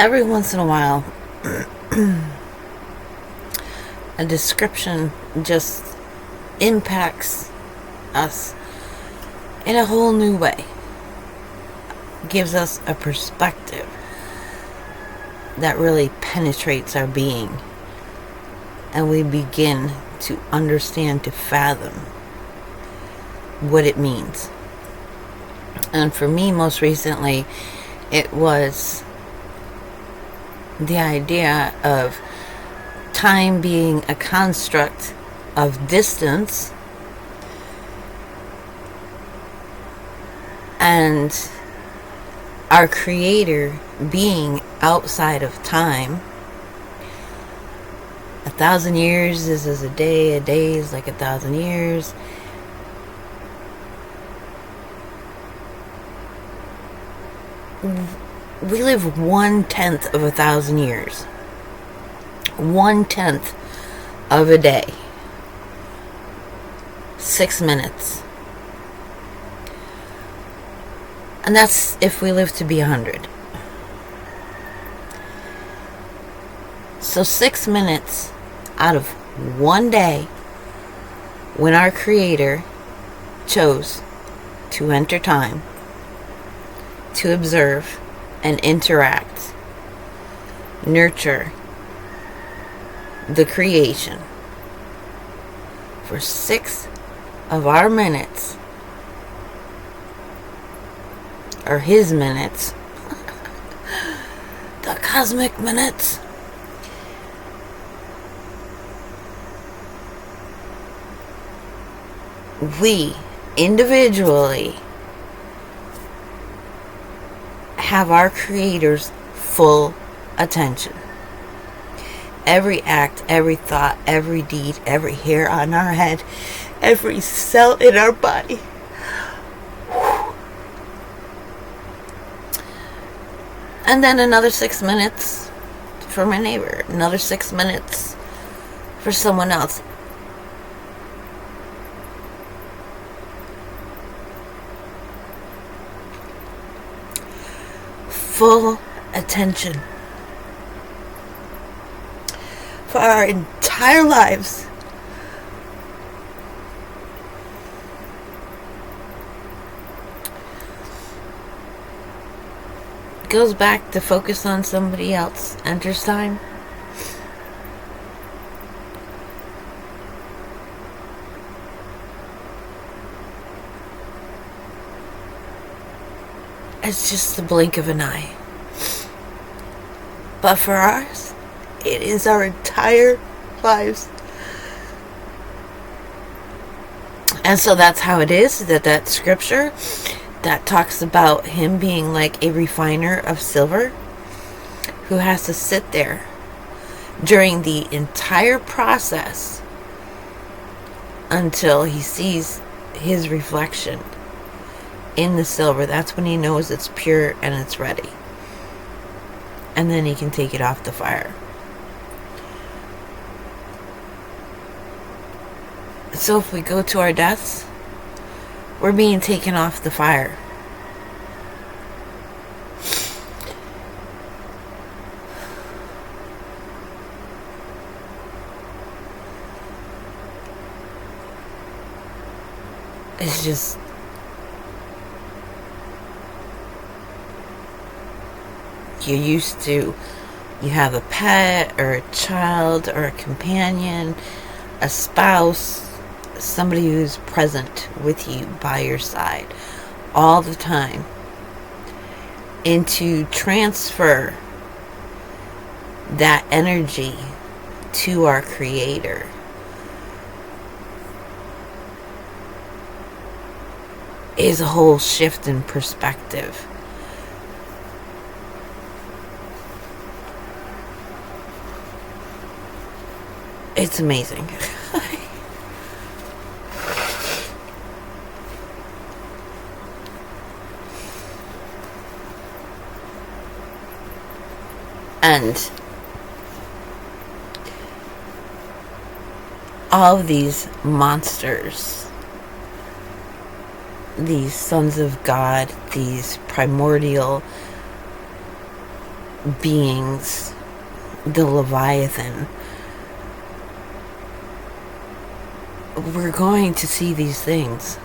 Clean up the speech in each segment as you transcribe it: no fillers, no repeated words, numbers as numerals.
every once in a while, a description just impacts us in a whole new way. Gives us a perspective that really penetrates our being. And we begin to understand, to fathom what it means. And for me, most recently, it was the idea of time being a construct of distance and our Creator being outside of time. 1,000 years is as a day is like 1,000 years. We live 1/10 of 1,000 years. 1/10 of a day. 6 minutes. And that's if we live to be 100. So 6 minutes out of one day, when our Creator chose to enter time, to observe and interact, nurture the creation for 6 of our minutes, or His minutes, the cosmic minutes, we individually have our Creator's full attention. Every act, every thought, every deed, every hair on our head, every cell in our body. And then another 6 minutes for my neighbor. Another 6 minutes for someone else. Full attention for our entire lives. Goes back to focus on somebody else. Enters time. It's just the blink of an eye. But for ours, it is our entire lives. And so that's how it is, that scripture that talks about Him being like a refiner of silver, who has to sit there during the entire process until he sees his reflection in the silver. That's when he knows it's pure and it's ready. And then he can take it off the fire. So if we go to our deaths, we're being taken off the fire. It's just you're used to, you have a pet or a child or a companion, a spouse, somebody who's present with you by your side all the time, and to transfer that energy to our Creator is a whole shift in perspective. It's amazing. And all of these monsters, these sons of God, these primordial beings, the Leviathan, we're going to see these things.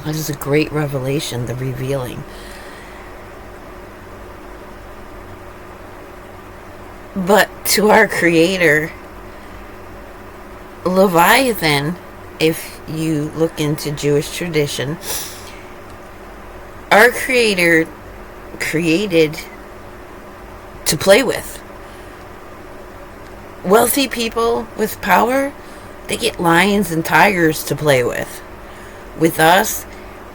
This is a great revelation, the revealing. But to our Creator, Leviathan, if you look into Jewish tradition, our Creator created to play with. Wealthy people with power, they get lions and tigers to play with. With us,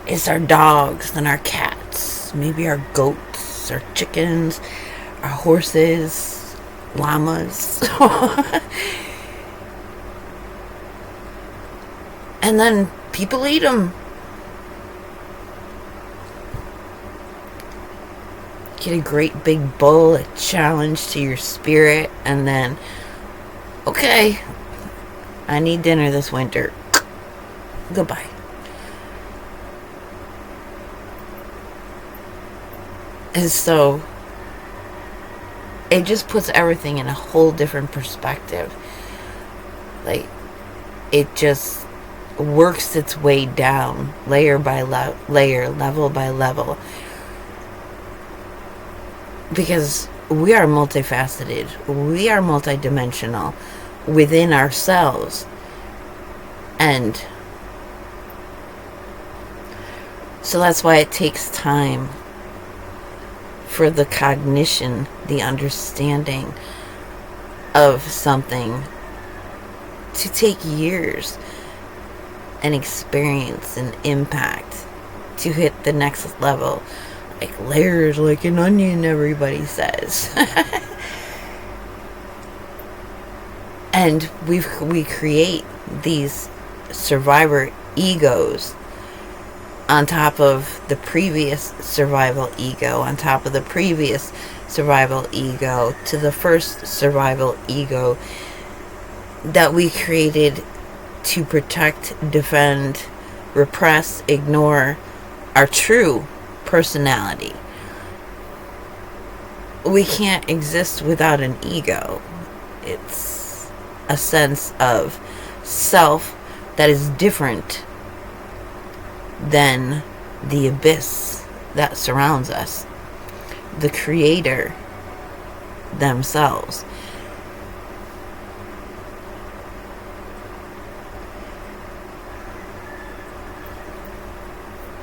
it's our dogs and our cats, maybe our goats, our chickens, our horses, llamas. And then people eat them. Get a great big bowl, a challenge to your spirit, and then, okay, I need dinner this winter. Goodbye. And so, it just puts everything in a whole different perspective. Like, it just works its way down, layer by layer, level by level. Because we are multifaceted. We are multidimensional within ourselves. And so that's why it takes time for the cognition, the understanding of something to take years and experience and impact to hit the next level. Like layers, like an onion, everybody says. And we create these survivor egos on top of the previous survival ego, on top of the previous survival ego, to the first survival ego that we created to protect, defend, repress, ignore our true personality. We can't exist without an ego. It's a sense of self that is different than the abyss that surrounds us, the Creator themselves.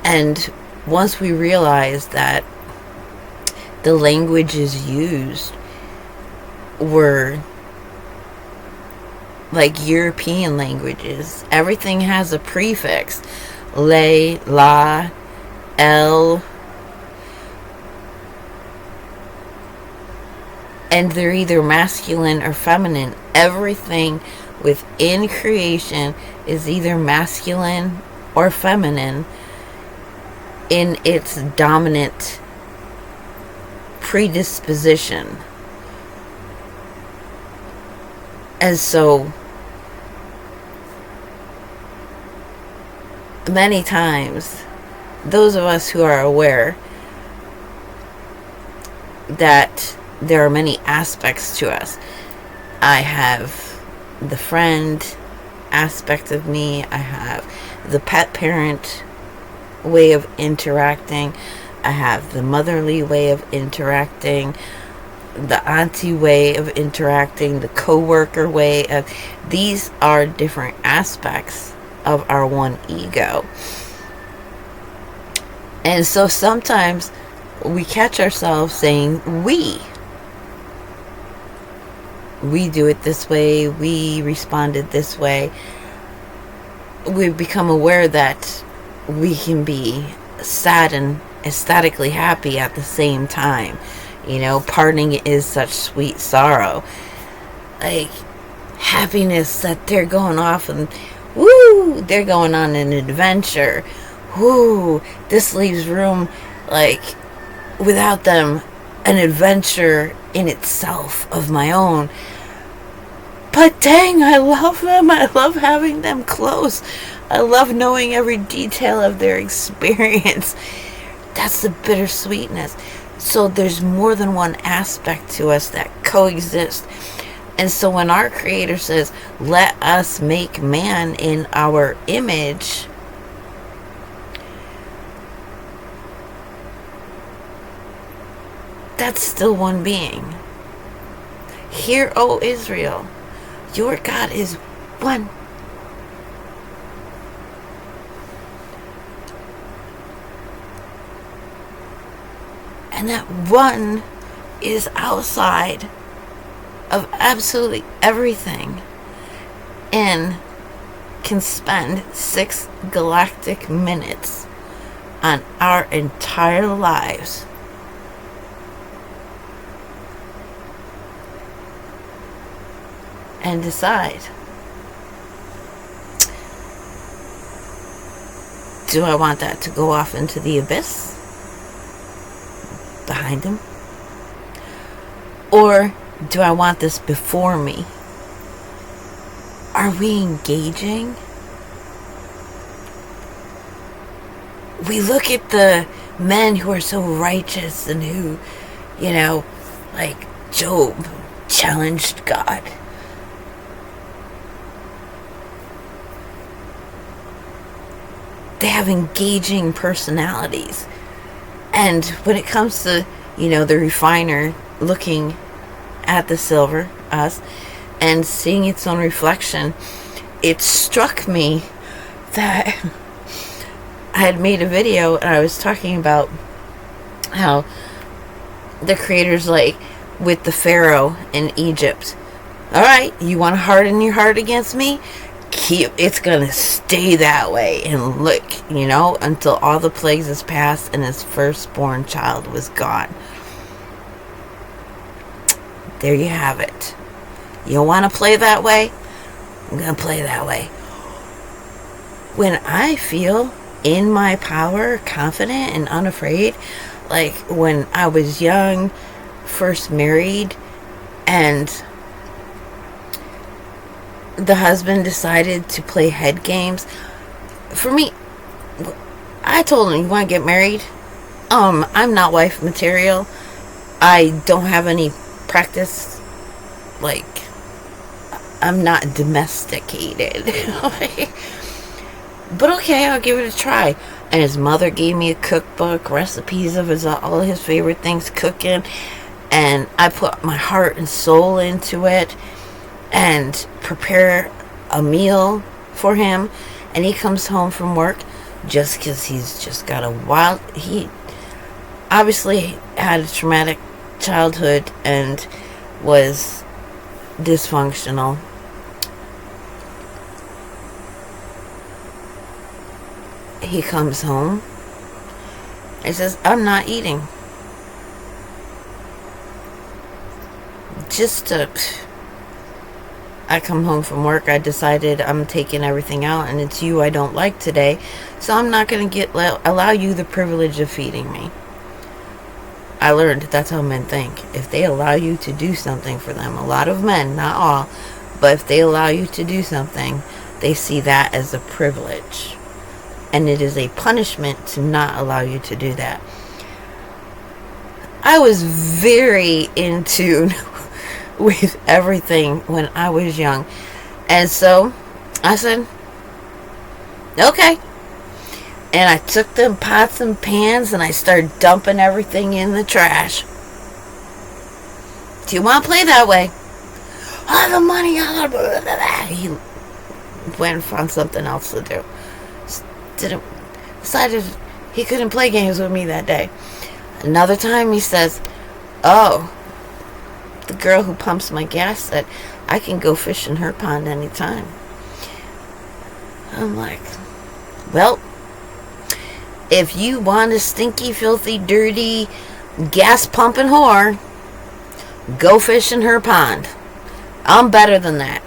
And once we realize that the languages used were like European languages, everything has a prefix. Le, la, el. And they're either masculine or feminine. Everything within creation is either masculine or feminine in its dominant predisposition. And so many times, those of us who are aware that there are many aspects to us. I have the friend aspect of me. I have the pet parent way of interacting. I have the motherly way of interacting, the auntie way of interacting, the co-worker way of... These are different aspects of our one ego. And so sometimes we catch ourselves saying we do it this way, we responded this way. We become aware that we can be sad and ecstatically happy at the same time. You know, parting is such sweet sorrow. Like happiness that they're going off and woo, they're going on an adventure. Woo, this leaves room, like, without them, an adventure in itself of my own. But dang, I love them. I love having them close. I love knowing every detail of their experience. That's the bittersweetness. So there's more than one aspect to us that coexist. And so when our Creator says, let us make man in our image, that's still one being. Hear, O Israel, your God is one. And that one is outside of absolutely everything and can spend 6 galactic minutes on our entire lives. And decide, do I want that to go off into the abyss behind him? Or do I want this before me? Are we engaging? We look at the men who are so righteous and who, like Job challenged God. They have engaging personalities. And when it comes to, the refiner looking at the silver, us, and seeing its own reflection, it struck me that I had made a video and I was talking about how the Creator's like with the Pharaoh in Egypt. All right, you want to harden your heart against me? It's gonna stay that way, and look, until all the plagues is past and his firstborn child was gone. There you have it. You don't want to play that way? I'm gonna play that way. When I feel in my power, confident and unafraid, like when I was young, first married, and the husband decided to play head games. For me, I told him, you want to get married? I'm not wife material. I don't have any practice. Like, I'm not domesticated. But okay, I'll give it a try. And his mother gave me a cookbook, recipes of all his favorite things cooking. And I put my heart and soul into it and prepare a meal for him. And he comes home from work just because he's just got he obviously had a traumatic childhood and was dysfunctional. He comes home and says, I'm not eating. I come home from work, I decided I'm taking everything out and it's you I don't like today, so I'm not going to allow you the privilege of feeding me. I learned that's how men think. If they allow you to do something for them, a lot of men, not all, but if they allow you to do something, they see that as a privilege. And it is a punishment to not allow you to do that. I was very in tune with everything when I was young. And so I said, okay. And I took them pots and pans and I started dumping everything in the trash. Do you want to play that way? All the money. He went and found something else to do. Decided he couldn't play games with me that day. Another time he says, oh, the girl who pumps my gas said I can go fish in her pond anytime. I'm like, well, if you want a stinky, filthy, dirty, gas pumping whore, go fish in her pond. I'm better than that.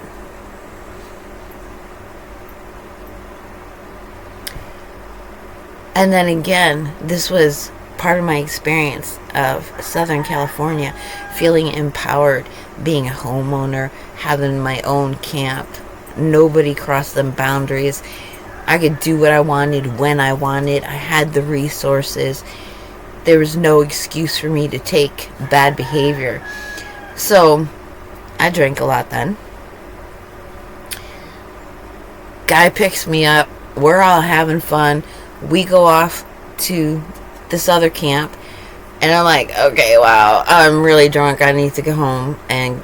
And then again, this was part of my experience of Southern California, feeling empowered, being a homeowner, having my own camp. Nobody crossed them boundaries. I could do what I wanted when I wanted. I had the resources. there was no excuse for me to take bad behavior. So I drank a lot then. Guy picks me up. We're all having fun. We go off to this other camp. And I'm like, okay, wow, I'm really drunk. I need to go home and,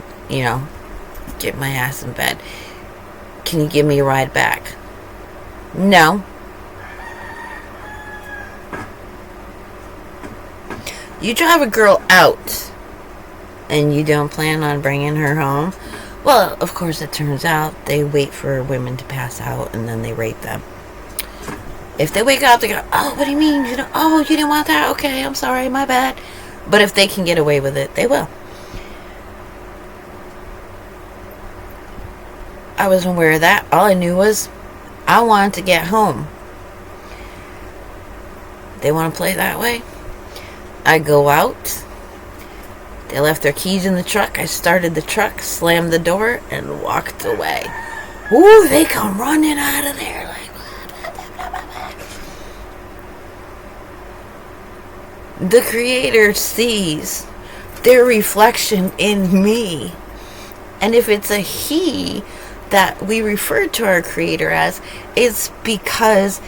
get my ass in bed. Can you give me a ride back? No. You drive a girl out and you don't plan on bringing her home? Well, of course, it turns out they wait for women to pass out and then they rape them. If they wake up, they go, oh, what do you mean? You didn't want that? Okay, I'm sorry, my bad. But if they can get away with it, they will. I wasn't aware of that. All I knew was I wanted to get home. They want to play that way? I go out. They left their keys in the truck. I started the truck, slammed the door, and walked away. Ooh, they come running out of there like... The Creator sees their reflection in me. And if it's a he that we refer to our Creator as, it's because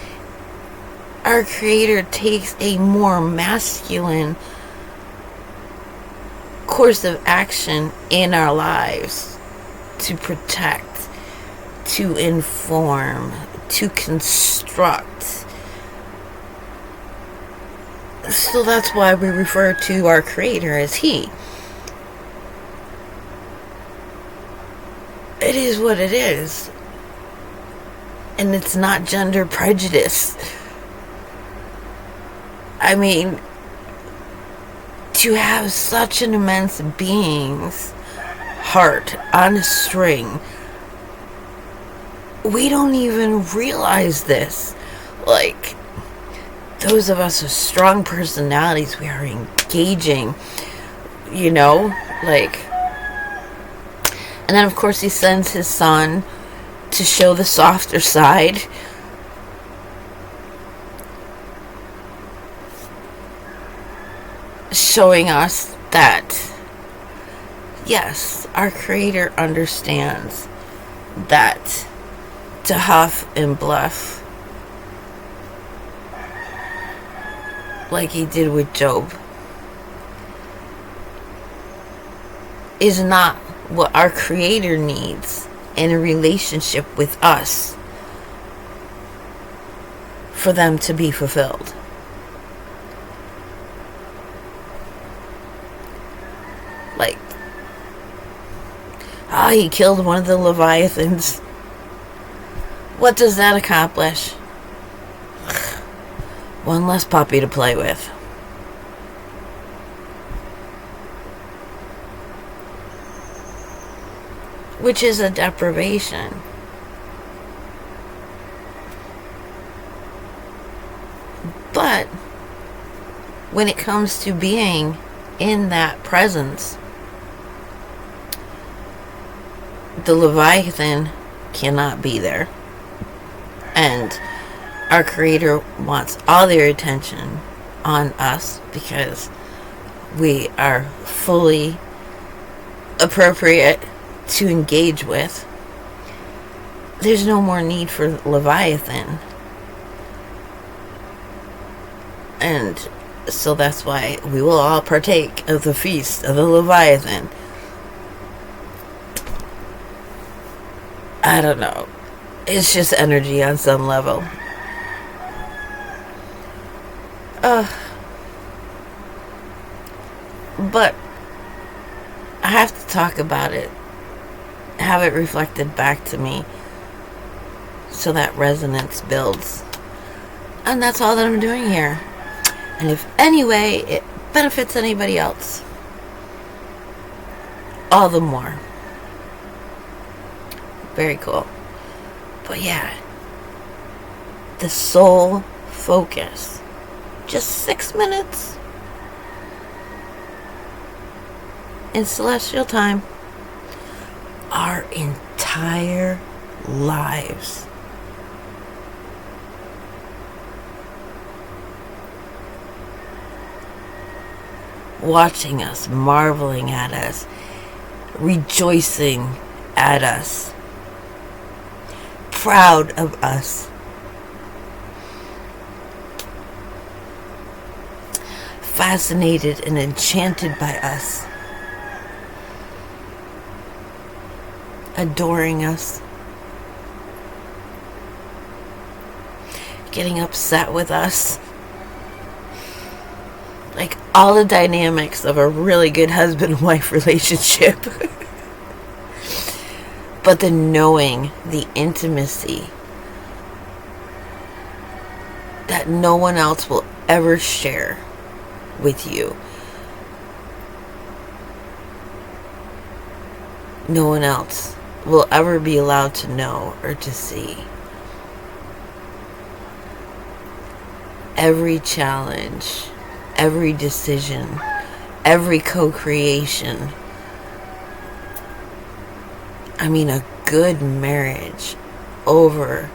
our Creator takes a more masculine course of action in our lives to protect, to inform, to construct. So that's why we refer to our Creator as he. It is what it is. And it's not gender prejudice. I mean, to have such an immense being's heart on a string, we don't even realize this. Like, those of us with strong personalities, we are engaging, like... And then, of course, he sends his son to show the softer side. Showing us that, yes, our Creator understands that to huff and bluff, like he did with Job, is not what our Creator needs in a relationship with us for them to be fulfilled. Like, he killed one of the Leviathans. What does that accomplish? One less puppy to play with. Which is a deprivation. But when it comes to being in that presence, the Leviathan cannot be there. And our Creator wants all their attention on us because we are fully appropriate to engage with. There's no more need for Leviathan. And so that's why we will all partake of the feast of the Leviathan. I don't know. It's just energy on some level. But I have to talk about it. Have it reflected back to me so that resonance builds. And that's all that I'm doing here. And if anyway it benefits anybody else, all the more. Very cool. But yeah, the soul focus. Just 6 minutes in celestial time. Our entire lives. watching us, marveling at us, rejoicing at us, proud of us, fascinated and enchanted by us, adoring us, getting upset with us. Like all the dynamics of a really good husband-wife relationship. But the knowing, the intimacy that no one else will ever share with you. No one else will ever be allowed to know or to see. Every challenge, every decision, every co-creation. I mean, a good marriage over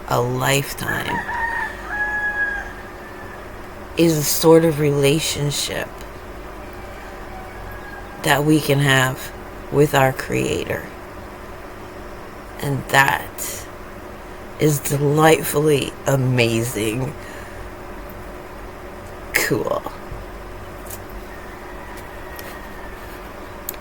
a lifetime is the sort of relationship that we can have with our Creator. And that is delightfully amazing. Cool.